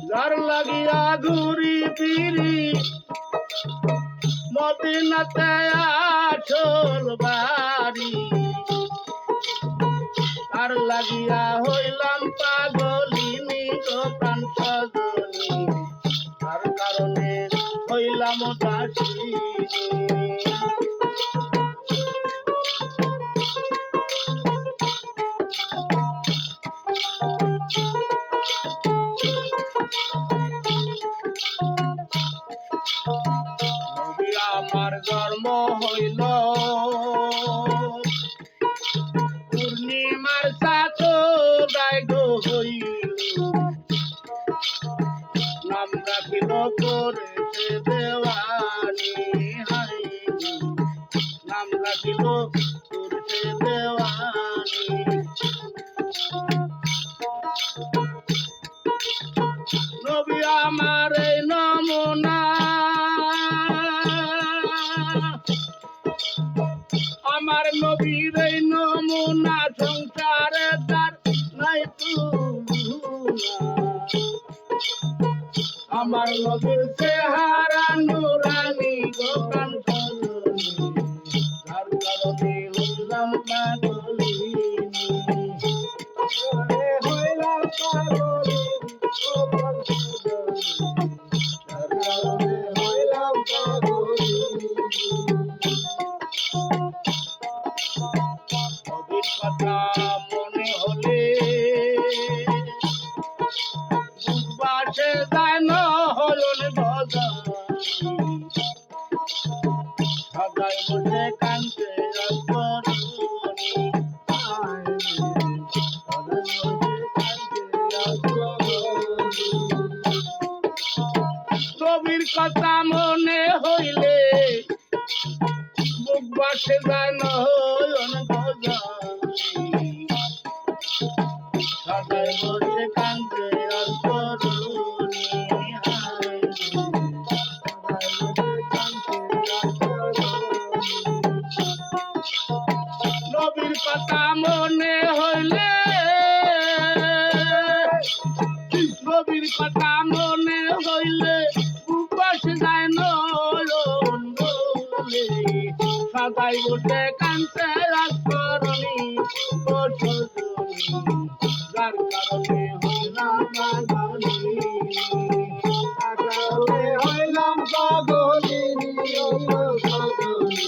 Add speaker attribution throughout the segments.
Speaker 1: যার লাগিয়া ঘুরি ফিরি মদিনাতে আসল বাড়ি, তার লাগিয়া হইলাম পাগলিনী গো প্রাণ সজনী, তার কারণে হইলাম দাসী। আমার জন্ম হইল পূর্ণিমার সাত গাইগ হইল, নাম রাখিল করেছে দেওয়ানি, হাই নাম রাখিল করেছে দেওয়ানি। নবী আমার এই নমুনা, আমার নবীর এই নমুনা, সংসারে তার নাই তুলনা। আমার নবীর চেহারা নুরানি গো প্রাণ সজনী, তার কারণে হইলাম পাগলিনী, হইলাম পাগলিনী গো প্রাণ সজনী, তার কারণে হইলাম পাগলিনী। নবীর কথা মনে হলে বাসে যায় নহলন ভজনী, সবাই বসে কান্দে রজনী, নবীর কথা মনে হইলে বুক বাসে যায় নহলন ভজনী, সবাই বসে কান্দে রজনী, নবীর কথা মনে হইলে, নবীর কথা মনে হইলে উপাস যায় নয়ন বলে, সবাই বসে কান্দে রাজকরণী গো সজনী, যার কারণে হইলাম পাগলিনী, যার কারণে হইলাম পাগলিনী গো সজনী,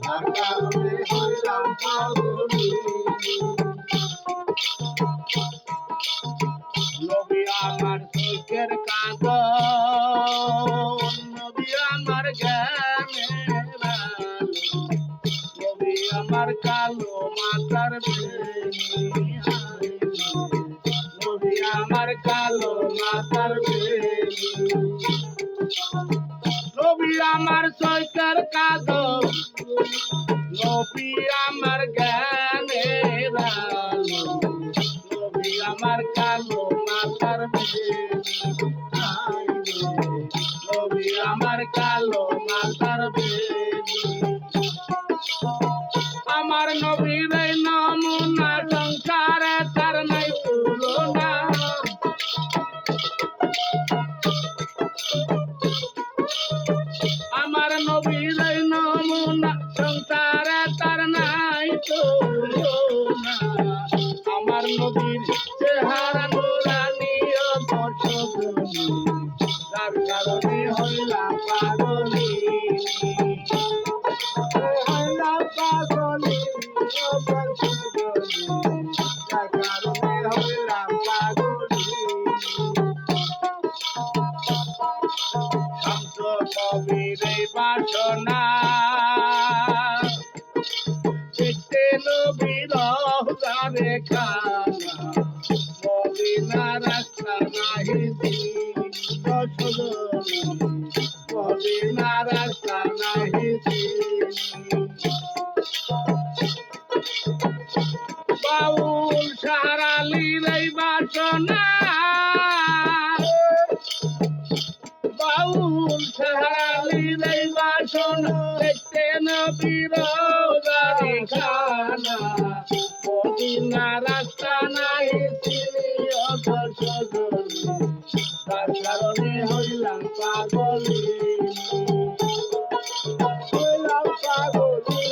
Speaker 1: যার কারণে হইলাম পাগলিনী। নবী আমার চোখের কাজল, নবী আমার জ্ঞানের আলো, নবী আমার কালো মাথার বেনি, নবী আমার কালো মাথার বেনি, নবী আমার চোখের কাজল, নবী আমার জ্ঞানের আলো, নবী আমার কালো মাথার বেনি, নবী আমার কালো মাথার বেনি। আমার নবীর এই নমুনা, সংসারে তার নাই তুলনা। আমার নবীর এই নমুনা, সংসারে তার নাই তুলনা। আমার নবীর চেহারা নুরানি গো সজনী, যার কারণে হইলাম পাগলিনী, হইলাম পাগলিনী গো প্রাণ সজনী, যার কারণে হইলাম পাগলিনী। শান্ত কবির এই বাসনা, দেখতে নবীর রওজারে খানা, মদিনা রাস্তা নাহি গো সজনী, মদিনা রাস্তা নাহি বাউল সারালির এই বাসনা বাউল সারালির এই বাসনা দেখতে নবীর গাড়ি খানা মদিনা রাস্তা নাহি তার কারণে হইলাম পাগলি হইলাম পাগলি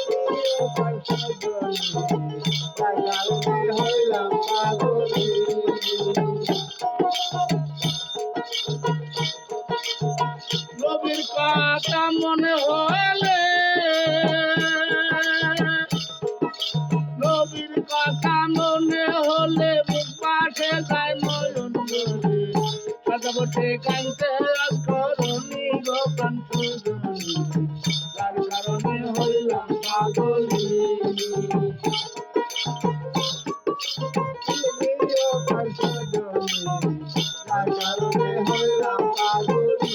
Speaker 1: তার কারণে হইলাম পাগলি নবীর কথা মনে হলে নবীর কথা মনে হলে বুক পাশে যায় নয়ন সাদা বটে কানতে করণী গোপন তার কারণে হইলাম পাগলি তার কারণে হইলাম পাগলি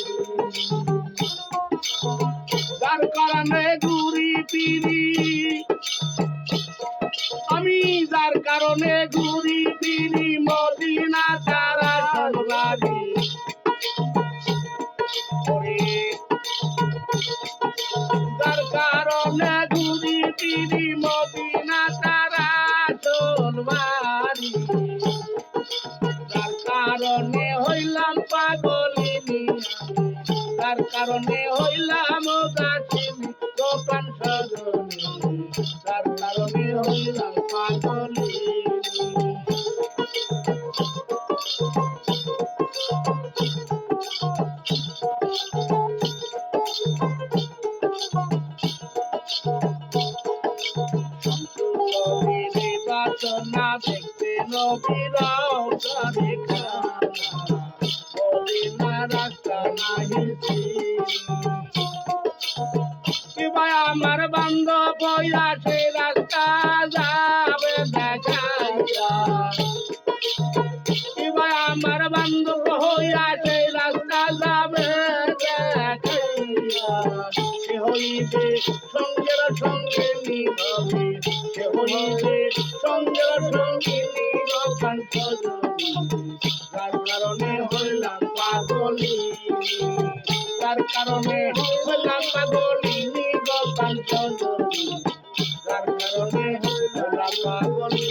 Speaker 1: যার কারণে ঘুরি ফিরি আমি যার কারণে ঘুরি ফিরি মদিনা তারা সনবাড়ি যার কারণে ঘুরি ফিরি মদিনা তারা সনবাড়ি যার কারণে হইলাম পাগলিনী তার কারণে হইলাম উদাসিনী গোপন সজনী তার কারণে হইলাম পাগলি বাসনা দেখতে নবীর গাড়ি খানা মদিনা রাস্তা নাহি কিবা আমার বান্ধব হইয়া সেই রাস্তা যাবে দেখাইয়া কিবা আমার বান্ধব হইয়া সেই রাস্তা যাবে দেখাইয়া সে হইবে সঙ্গের সঙ্গে নিভবে সে হইবে সঙ্গের সঙ্গে নিরকান তার কারণে হইলাম পাগলি তার কারণে হইলাম পাগলি নিগো কাঞ্চন তার কারণে হইলাম পাগলি